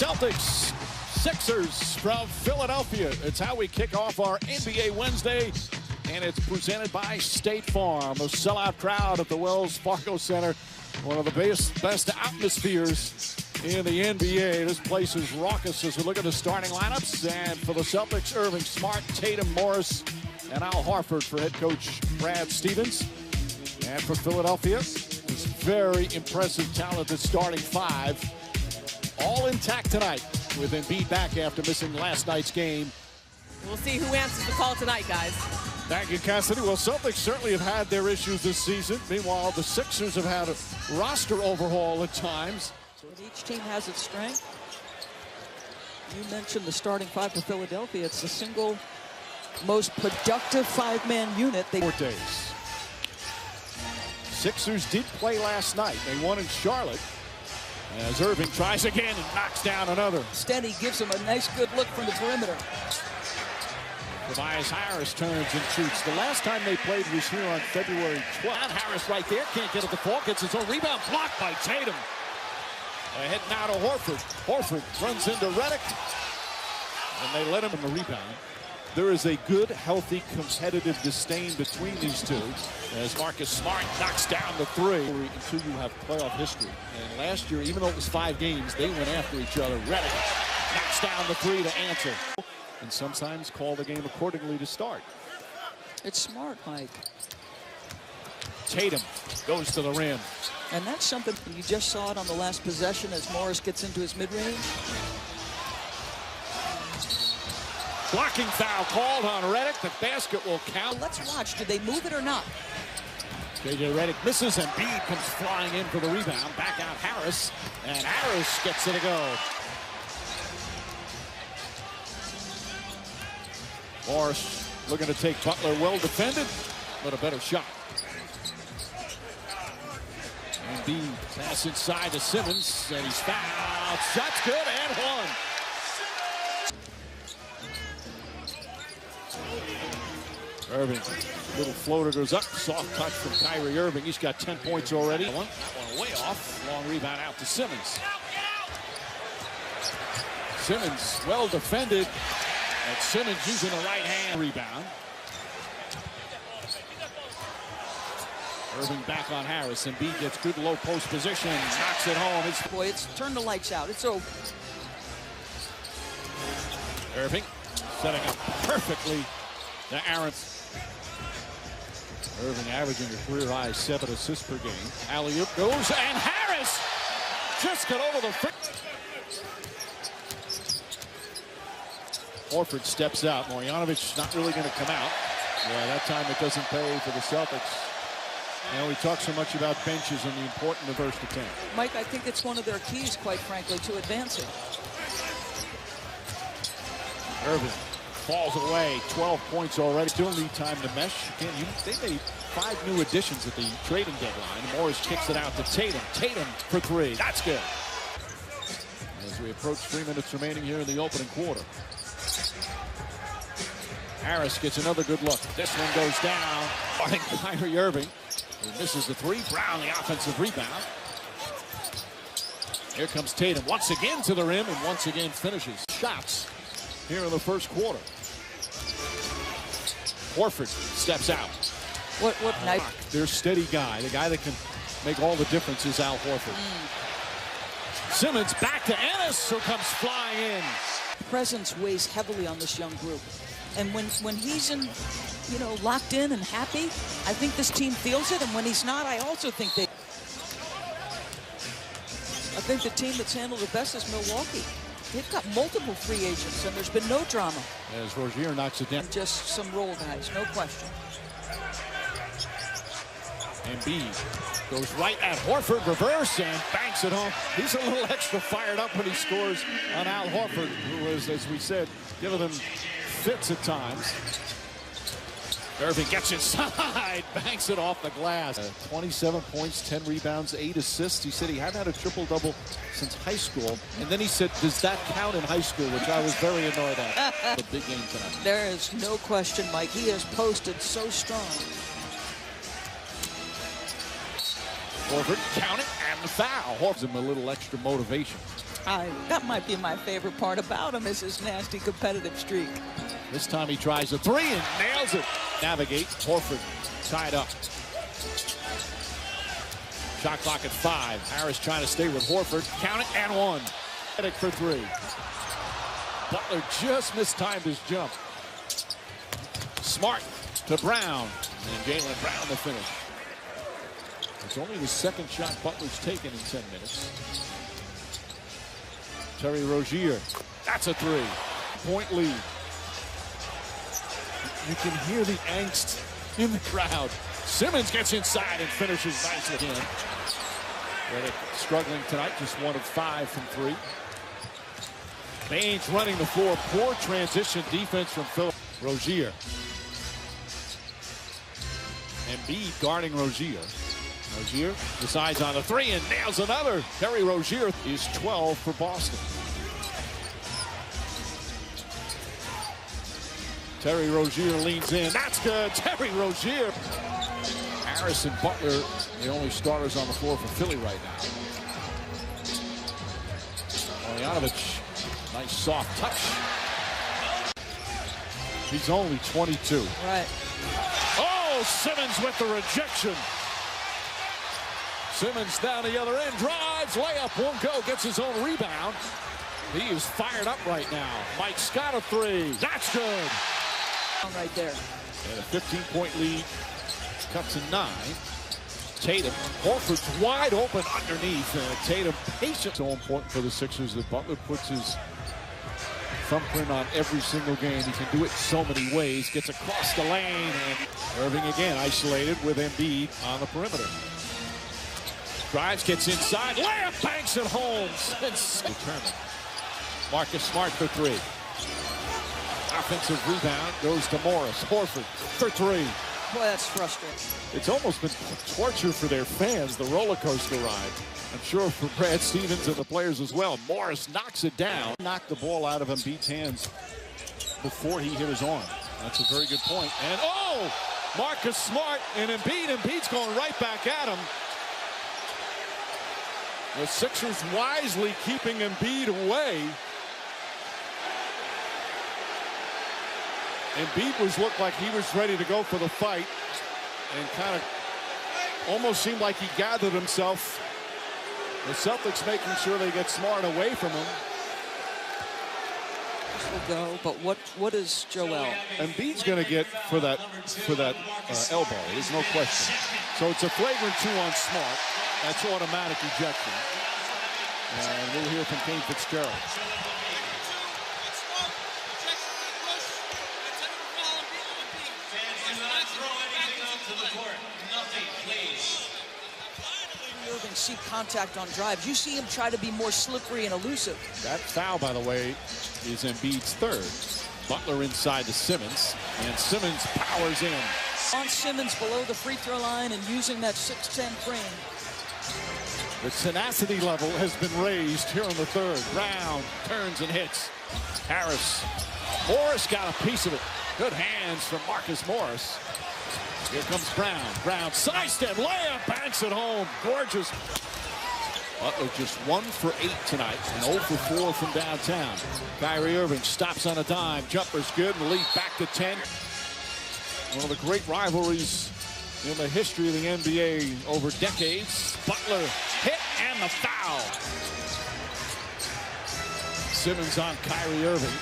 Celtics, Sixers from Philadelphia. It's how we kick off our NBA Wednesday, and it's presented by State Farm. A sellout crowd at the Wells Fargo Center. One of the best atmospheres in the NBA. This place is raucous as we look at the starting lineups. And for the Celtics, Irving, Smart, Tatum, Morris, and Al Horford for head coach Brad Stevens. And for Philadelphia, this very impressive, talented starting five. All intact tonight with Embiid back after missing last night's game. We'll see who answers the call tonight, guys. Thank you, Cassidy. Well, Celtics certainly have had their issues this season. Meanwhile, the Sixers have had a roster overhaul at times. But each team has its strength. You mentioned the starting five for Philadelphia. It's the single most productive five-man unit. 4 days. Sixers did play last night. They won in Charlotte. As Irving tries again and knocks down another. Steady gives him a nice good look from the perimeter. Tobias Harris turns and shoots. The last time they played was here on February 12th. Harris right there, can't get at the ball, gets his own rebound, blocked by Tatum. Heading now to Horford. Horford runs into Redick, and they let him in the rebound. There is a good, healthy, competitive disdain between these two as Marcus Smart knocks down the three. Until you have playoff history. And last year, even though it was 5 games, they went after each other. Redick knocks down the three to answer. And sometimes call the game accordingly to start. It's smart, Mike. Tatum goes to the rim. And that's something you just saw it on the last possession as Morris gets into his mid-range. Blocking foul called on Redick. The basket will count. Let's watch. Do they move it or not? J.J. Redick misses, and Embiid comes flying in for the rebound. Back out Harris, and Harris gets it to go. Morris looking to take Butler, well defended, but a better shot. Embiid pass inside to Simmons, and he's fouled. Shot's good, and one. Irving, little floater goes up, soft touch from Kyrie Irving. He's got 10 points already. One way off, long rebound out to Simmons. Simmons well defended, and Simmons using the right hand rebound. Irving back on Harris, and Embiid gets good low post position, knocks it home. Boy, it's turned the lights out. It's over. Irving setting up perfectly to Aaron. Irving averaging a career-high 7 assists per game. Alley-oop goes, and Harris just got over the front. Horford steps out. Marjanovic not really going to come out. Yeah, that time it doesn't pay for the Celtics. You know, we talk so much about benches and the importance of first attempt. Mike, I think it's one of their keys, quite frankly, to advancing. Irving falls away, 12 points already. Still need time to mesh. Again, they made 5 new additions at the trading deadline. Morris kicks it out to Tatum. Tatum for 3. That's good. As we approach 3 minutes remaining here in the opening quarter. Harris gets another good look. This one goes down. Kyrie Irving. He misses the 3. Brown, the offensive rebound. Here comes Tatum once again to the rim and once again finishes. Shots here in the first quarter. Horford steps out. What night? Their steady guy, the guy that can make all the difference is Al Horford. Simmons back to Ennis, who comes flying in. Presence weighs heavily on this young group. And when he's in, locked in and happy, I think this team feels it. And when he's not, I also think they. I think the team that's handled it best is Milwaukee. They've got multiple free agents, and there's been no drama. As Rozier knocks it down. And just some role guys, no question. Embiid goes right at Horford, reverse, and banks it home. He's a little extra fired up when he scores on Al Horford, who is, as we said, giving them fits at times. Irving gets inside, banks it off the glass. 27 points, 10 rebounds, 8 assists. He said he hadn't had a triple-double since high school. And then he said, does that count in high school? Which I was very annoyed at. The big game tonight. There is no question, Mike. He has posted so strong. Horford, count it, and the foul. Horford's him a little extra motivation. That might be my favorite part about him, is his nasty competitive streak. This time he tries a three and nails it. Navigate. Horford tied up. Shot clock at 5. Harris trying to stay with Horford. Count it and one. Redick for 3. Butler just mistimed his jump. Smart to Brown. And Jaylen Brown to finish. It's only the second shot Butler's taken in 10 minutes. Terry Rozier. That's a 3-point lead. You can hear the angst in the crowd. Simmons gets inside and finishes nicely again. Redick struggling tonight, just 1 of 5 from 3. Baines running the floor. Poor transition defense from Philip. Rozier. Embiid guarding Rozier. Rozier decides on a 3 and nails another. Terry Rozier is 12 for Boston. Terry Rozier leans in. That's good. Terry Rozier. Harris and Butler, the only starters on the floor for Philly right now. Bogdanovic, nice soft touch. He's only 22. Right. Oh, Simmons with the rejection. Simmons down the other end, drives, layup, won't go, gets his own rebound. He is fired up right now. Mike Scott a 3. That's good. Right there. And a 15-point lead. Cut to 9. Tatum. Horford's wide open underneath. Tatum patient. So important for the Sixers that Butler puts his thumbprint on every single game. He can do it so many ways. Gets across the lane. And Irving again isolated with Embiid on the perimeter. Drives, gets inside. Layup, banks it home. Determined. Marcus Smart for 3. Offensive rebound goes to Morris. Horford for 3. Boy, that's frustrating. It's almost been torture for their fans, the roller coaster ride. I'm sure for Brad Stevens and the players as well. Morris knocks it down. Knocked the ball out of Embiid's hands before he hit his arm. That's a very good point. And oh, Marcus Smart and Embiid. Embiid's going right back at him. The Sixers wisely keeping Embiid away. Embiid looked like he was ready to go for the fight and kind of almost seemed like he gathered himself. The Celtics making sure they get Smart away from him. This will go, but what is Joel? Embiid's going to get for that elbow. There's no question. So it's a flagrant 2 on Smart. That's automatic ejection. And we'll hear from Kane Fitzgerald. Irving see contact on drives. You see him try to be more slippery and elusive. That foul, by the way, is Embiid's 3rd. Butler inside to Simmons, and Simmons powers in. On Simmons below the free throw line and using that 6'10" frame. The tenacity level has been raised here in the 3rd. Brown turns and hits. Harris. Morris got a piece of it. Good hands from Marcus Morris. Here comes Brown. Brown sidestep, layup, banks it home. Gorgeous. Butler just 1 for 8 tonight and 0 for 4 from downtown. Kyrie Irving stops on a dime. Jumper's good and lead back to 10. One of the great rivalries in the history of the NBA over decades. Butler hit and the foul. Simmons on Kyrie Irving.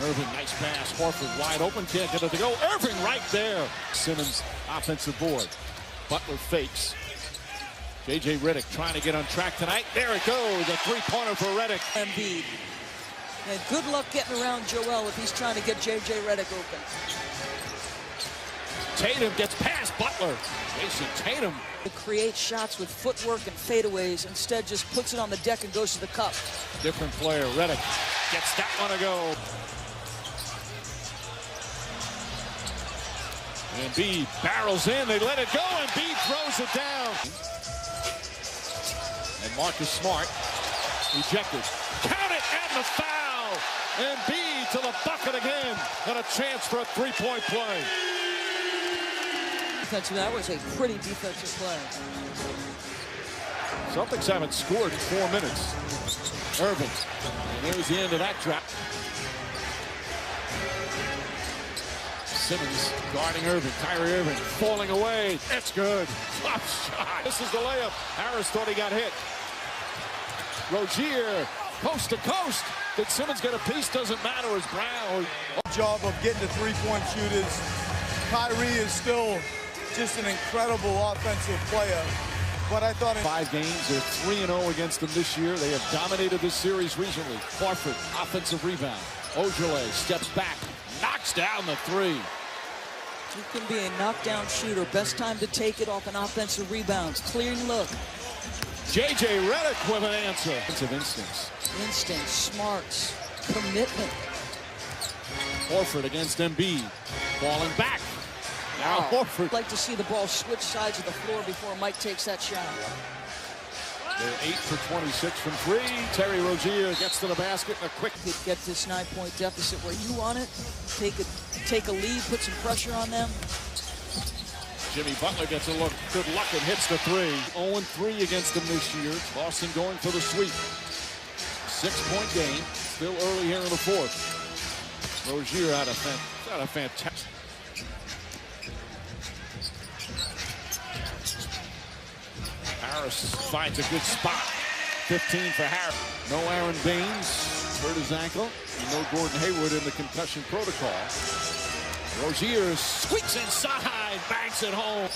Irving, nice pass. Horford wide open, can't get it to go. Irving right there. Simmons offensive board. Butler fakes. J.J. Redick trying to get on track tonight. There it goes, a 3-pointer for Redick. Embiid. And good luck getting around Joel if he's trying to get J.J. Redick open. Tatum gets past Butler. Jason Tatum. To create shots with footwork and fadeaways, instead just puts it on the deck and goes to the cup. Different player. Redick gets that one to go. Embiid barrels in. They let it go. Embiid throws it down. And Marcus Smart ejected. Count it and the foul. Embiid to the bucket again. And a chance for a 3-point play. That was a pretty defensive play. Celtics haven't scored in 4 minutes. Irving. And there's the end of that trap. Simmons guarding Irving. Kyrie Irving falling away. It's good. Top shot. This is the layup. Harris thought he got hit. Rozier, coast to coast. Did Simmons get a piece? Doesn't matter as Brown. Job of getting the three-point shooters. Kyrie is still just an incredible offensive player. But I thought in 5 games, they're 3-0 against them this year. They have dominated this series recently. Horford, offensive rebound. Ojale steps back, knocks down the 3. You can be a knockdown shooter. Best time to take it off an offensive rebound. Clearing look. J.J. Redick with an answer. Defensive instincts. Instincts, smarts, commitment. Horford against Embiid. Falling back. Now Horford. I'd like to see the ball switch sides of the floor before Mike takes that shot. They're 8 for 26 from 3. Terry Rozier gets to the basket in a quick. He'd get this 9-point deficit where you want it. Take a lead, put some pressure on them. Jimmy Butler gets a look. Good luck and hits the 3. 0-3 against them this year. Boston going for the sweep. 6-point game. Still early here in the 4th. Rozier had a fantastic. Harris finds a good spot. 15 for Harris. No Aaron Baines. Hurt his ankle. And no Gordon Hayward in the concussion protocol. Rozier squeaks inside, banks it home.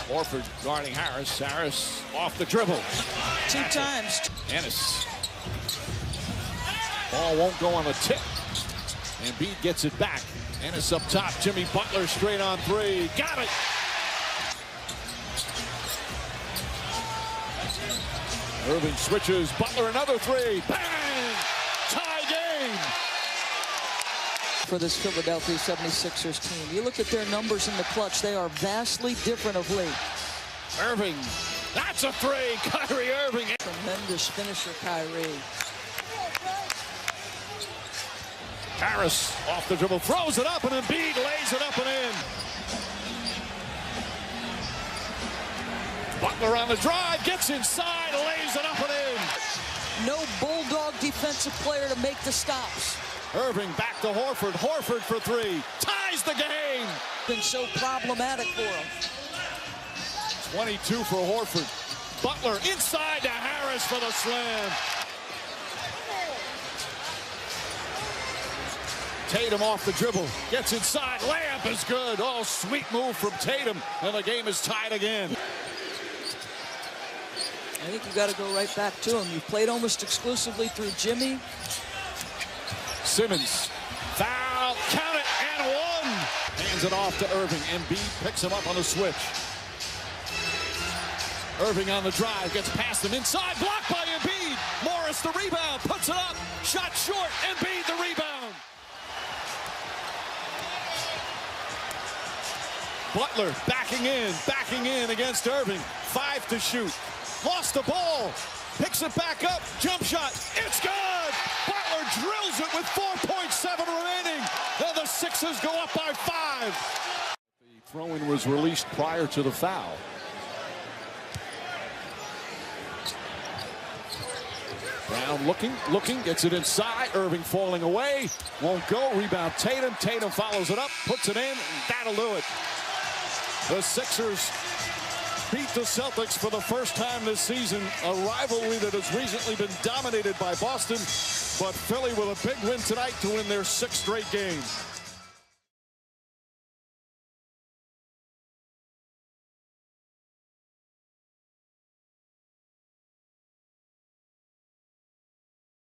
Horford guarding Harris. Harris off the dribble. 2 times. Ennis. Ball won't go on the tip. Embiid gets it back. Ennis up top. Jimmy Butler straight on 3. Got it. Irving switches. Butler another 3. Bang! Tie game. For this Philadelphia 76ers team. You look at their numbers in the clutch. They are vastly different of late. Irving. That's a 3. Kyrie Irving. Tremendous finisher, Kyrie. Harris off the dribble, throws it up, and Embiid lays it up and in. Butler on the drive, gets inside, lays it up and in. No bulldog defensive player to make the stops. Irving back to Horford. Horford for 3. Ties the game. Been so problematic for him. 22 for Horford. Butler inside to Harris for the slam. Tatum off the dribble, gets inside, layup is good. Oh, sweet move from Tatum, and the game is tied again. I think you got to go right back to him. You've played almost exclusively through Jimmy. Simmons, foul, count it, and 1. Hands it off to Irving. Embiid picks him up on the switch. Irving on the drive, gets past him inside, blocked by Embiid. Morris the rebound, puts it up, shot short, Embiid the rebound. Butler backing in against Irving. 5 to shoot. Lost the ball. Picks it back up. Jump shot. It's good. Butler drills it with 4.7 remaining. And the Sixers go up by 5. The throw-in was released prior to the foul. Brown looking, gets it inside. Irving falling away. Won't go. Rebound Tatum. Tatum follows it up, puts it in, and that'll do it. The Sixers beat the Celtics for the first time this season, a rivalry that has recently been dominated by Boston, but Philly with a big win tonight to win their 6th straight game.